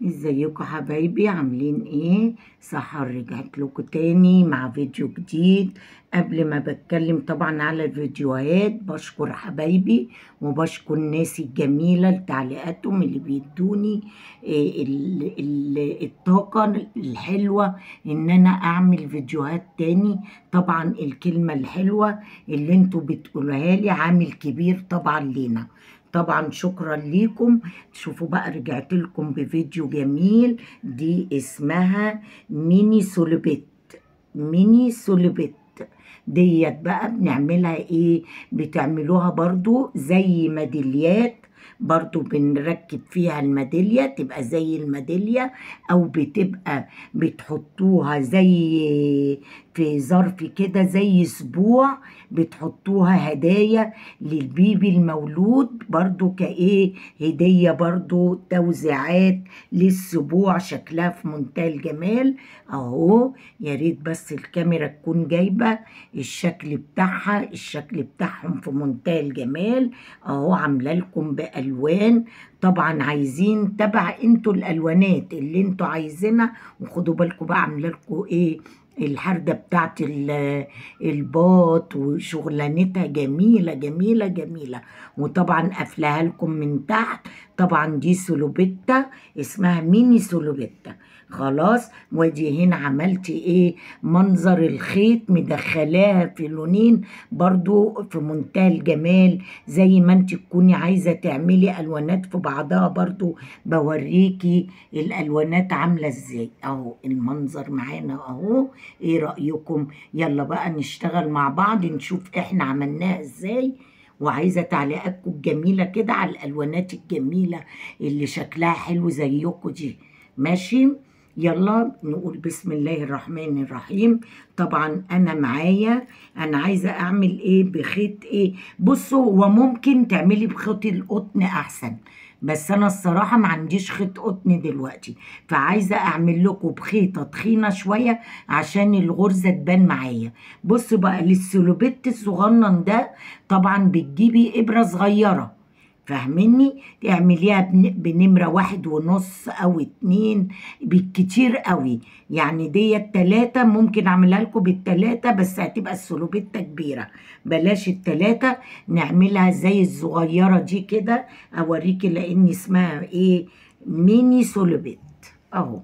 ازيكم حبايبي؟ عاملين ايه؟ سحر رجعت لكم تاني مع فيديو جديد. قبل ما بتكلم طبعا على الفيديوهات بشكر حبايبي وبشكر الناس الجميلة لتعليقاتهم اللي بيدوني الطاقة الحلوة ان انا اعمل فيديوهات تاني. طبعا الكلمة الحلوة اللي انتوا بتقولوها لي عامل كبير طبعا لينا. طبعا شكرا ليكم. شوفوا بقى رجعت لكم بفيديو جميل. دي اسمها ميني سولوبيت. ميني سولوبيت ديت بقى بنعملها ايه؟ بتعملوها برضو زي ميداليات، برضو بنركب فيها الميدالية تبقى زي الميدالية، او بتبقى بتحطوها زي في ظرف كده زي اسبوع، بتحطوها هدايا للبيبي المولود برضو كايه هدية، برضو توزيعات للسبوع. شكلها في منتهى الجمال اهو. يا ريت بس الكاميرا تكون جايبة الشكل بتاعها، الشكل بتاعهم في منتهى الجمال اهو. عامله لكم بالوان، طبعا عايزين تبع انتوا الالوانات اللي انتوا عايزينها. وخدوا بالكم بقى عامله لكم ايه الحردة بتاعت الباط، وشغلانتها جميلة جميلة جميلة. وطبعا قافلاها لكم من تحت. طبعا دي سولوبيتا، اسمها ميني سولوبيتا. خلاص، ودي هنا عملت ايه؟ منظر الخيط مدخلاها في لونين برضو في منتهى الجمال. زي ما انت تكوني عايزة تعملي الوانات في بعضها، برضو بوريكي الالوانات عاملة ازاي اهو. المنظر معانا اهو. ايه رأيكم؟ يلا بقى نشتغل مع بعض نشوف احنا عملناها ازاي. وعايزة تعليقاتكم الجميلة كده على الالوانات الجميلة اللي شكلها حلو زيكم دي. ماشي، يلا نقول بسم الله الرحمن الرحيم. طبعا انا معايا، انا عايزه اعمل ايه بخيط ايه. بصوا، هو ممكن تعملي بخيط القطن احسن، بس انا الصراحه ما عنديش خيط قطن دلوقتي، فعايزه اعمل لكم بخيطه تخينه شويه عشان الغرزه تبان معايا. بصوا بقى للسلوبيت الصغنن ده، طبعا بتجيبي ابره صغيره، فاهميني؟ تعمليها بنمرة 1.5 أو 2 بالكتير قوي. يعني ديت 3، ممكن أعملها لكم بالتلاتة بس هتبقى السلوبيتة كبيرة. بلاش التلاتة، نعملها زي الصغيرة دي كده. أوريكي لأن اسمها إيه، ميني سولوبيت أهو.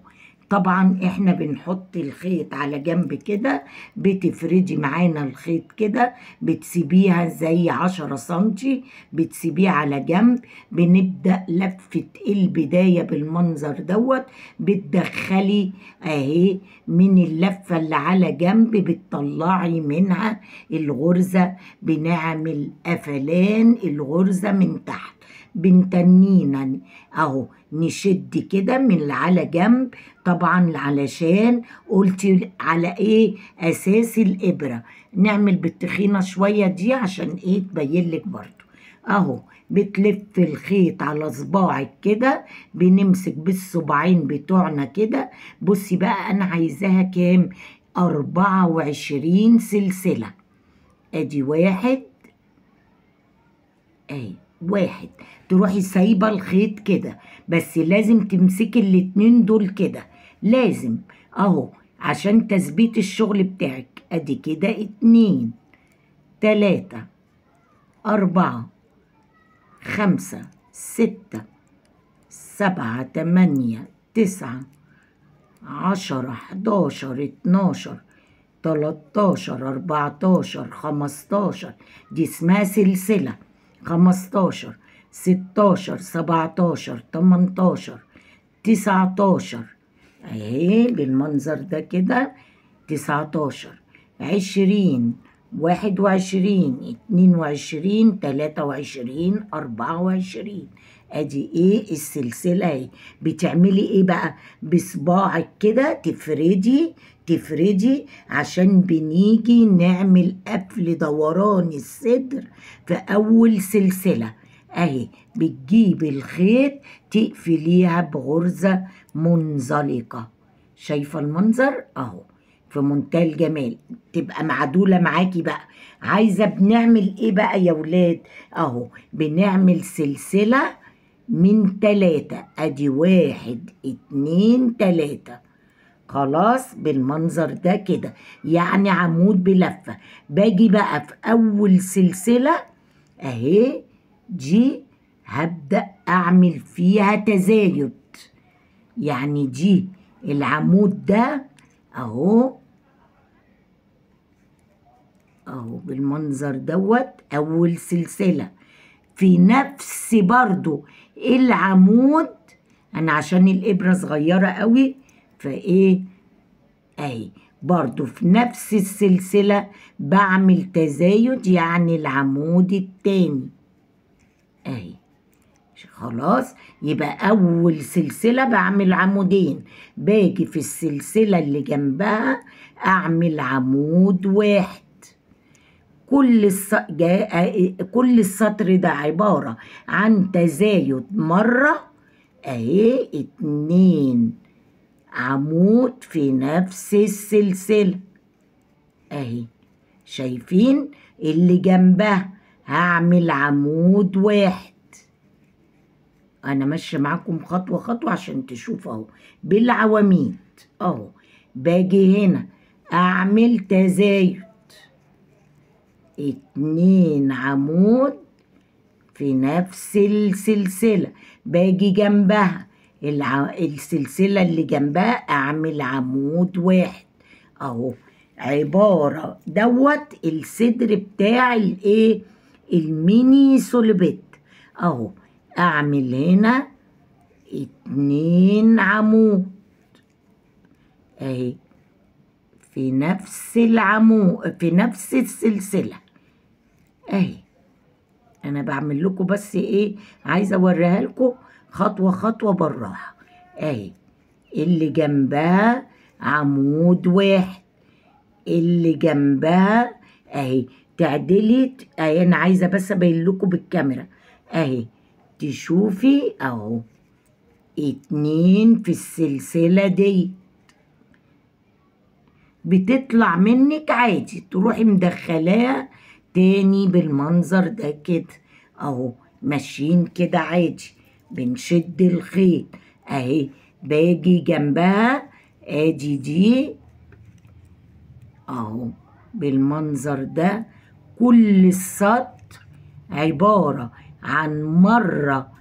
طبعا احنا بنحط الخيط على جنب كده، بتفردي معانا الخيط كده، بتسيبيها زي 10 سنتي، بتسيبيه على جنب. بنبدأ لفة البداية بالمنظر دوت. بتدخلي اهي من اللفة اللي على جنب، بتطلعي منها الغرزة. بنعمل قفلان الغرزة من تحت، بنتنينا اهو. نشد كده من اللي على جنب، طبعا علشان قلت على ايه اساس الابره. نعمل بالتخينه شويه دي عشان ايه تبين لك برضو اهو. بتلف الخيط على صباعك كده، بنمسك بالصباعين بتوعنا كده. بصي بقى انا عايزاها كام؟ 24 سلسله. ادي واحد، اهي واحد. تروحي سايبه الخيط كده، بس لازم تمسكي الاتنين دول كده، لازم اهو عشان تثبيت الشغل بتاعك. ادي كده 2، 3، 4، 5، 6، 7، 8، 9، 10، 11، 12، 13، 14، 15. دي اسمها سلسلة. 15، 16، 17، 18، 19 اهي بالمنظر ده كده. 19، 20، 21، 22، 23، 24. ادي ايه السلسلة اهي. بتعملي ايه بقى؟ بصباعك كده تفردي عشان بنيجي نعمل قفل دوران الصدر في اول سلسلة اهي. بتجيبي الخيط تقفليها بغرزة منزلقة. شايفة المنظر اهو في منتهى الجمال. تبقى معدولة معاكي بقى. عايزة بنعمل ايه بقى يا ولاد؟ اهو بنعمل سلسلة من 3. ادي 1 2 3. خلاص بالمنظر ده كده، يعني عمود بلفة. باجي بقى في اول سلسلة اهي دي، هبدأ اعمل فيها تزايد. يعني دي العمود ده اهو بالمنظر دوت اول سلسلة في نفس برضو العمود. انا عشان الابرة صغيرة قوي فايه اهي برضو في نفس السلسلة بعمل تزايد، يعني العمود التاني اهي. خلاص يبقى اول سلسلة بعمل عمودين، باجي في السلسلة اللي جنبها اعمل عمود واحد. كل السطر ده عبارة عن تزايد مرة اهي 2 عمود في نفس السلسلة اهي. شايفين اللي جنبها هعمل عمود واحد. انا ماشيه معاكم خطوه خطوه عشان تشوفوا اهو بالعواميد اهو. باجي هنا اعمل تزايد 2 عمود في نفس السلسله. باجي جنبها السلسله اللي جنبها اعمل عمود واحد اهو. عباره دوت الصدر بتاع الايه الميني سوليبيت اهو. اعمل هنا 2 عمود اهي في نفس في نفس السلسلة اهي. انا بعمل لكم بس ايه، عايزة اوريها لكم خطوة خطوة بالراحة اهي. اللي جنبها عمود واحد، اللي جنبها اهي تعدلي اهي. انا عايزة بس ابين لكم بالكاميرا اهي تشوفي اهو 2 في السلسلة دي. بتطلع منك عادي تروحي مدخلاها تاني بالمنظر ده كده اهو. ماشيين كده عادي بنشد الخيط اهي. باجي جنبها ادي دي اهو بالمنظر ده. كل السطر عبارة عن مرة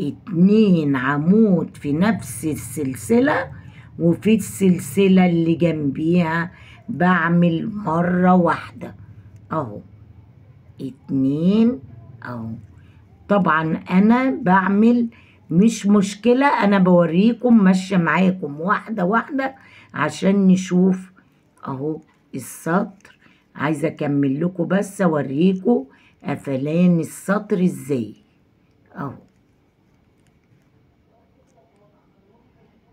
2 عمود في نفس السلسلة، وفي السلسلة اللي جنبيها بعمل مرة واحدة اهو 2 اهو. طبعا انا بعمل مش مشكلة، انا بوريكم ماشية معاكم واحدة واحدة عشان نشوف اهو السطر. عايزة اكمل لكم بس اوريكم قفلان السطر ازاي اهو.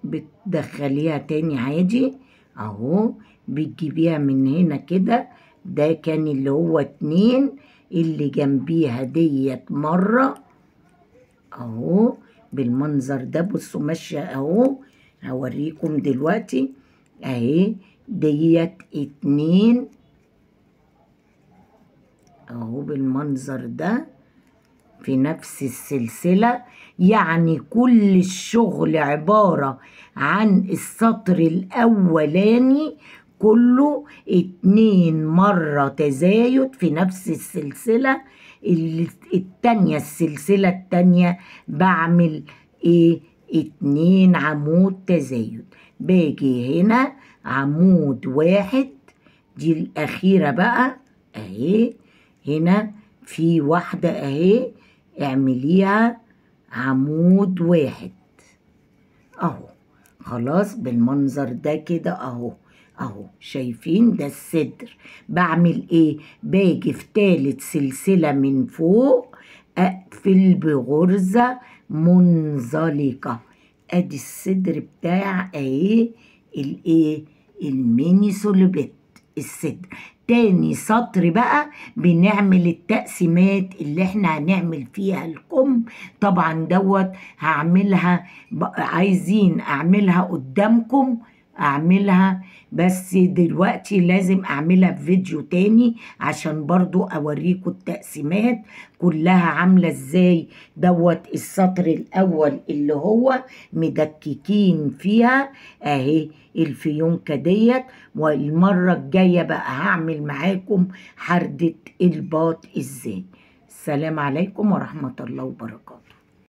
بتدخليها تاني عادي اهو. بتجيبيها من هنا كده. ده كان اللي هو 2 اللي جنبيها ديت مرة اهو بالمنظر ده. بصوا ماشية اهو هوريكم دلوقتي اهي. ديت 2 اهو بالمنظر ده في نفس السلسلة. يعني كل الشغل عبارة عن السطر الأولاني كله 2 مرة تزايد في نفس السلسلة التانية. السلسلة التانية بعمل ايه 2 عمود تزايد. باجي هنا عمود واحد. دي الأخيرة بقى اهي. هنا في واحدة اهي اعمليها عمود واحد اهو. خلاص بالمنظر ده كده اهو شايفين ده الصدر. بعمل ايه، باجي في 3 سلسلة من فوق اقفل بغرزة منزلقة. ادي الصدر بتاع اهي الايه الميني سوليبيت الصدر. تاني سطر بقى بنعمل التقسيمات اللي احنا هنعمل فيها الكم. طبعا دوت هعملها عايزين اعملها قدامكم اعملها، بس دلوقتي لازم اعملها في فيديو تاني عشان برضو اوريكم التقسيمات كلها عاملة ازاي. دوت السطر الاول اللي هو مدككين فيها اهي الفيونكة ديت. والمرة الجاية بقى هعمل معاكم حردة الباط ازاي. السلام عليكم ورحمة الله وبركاته.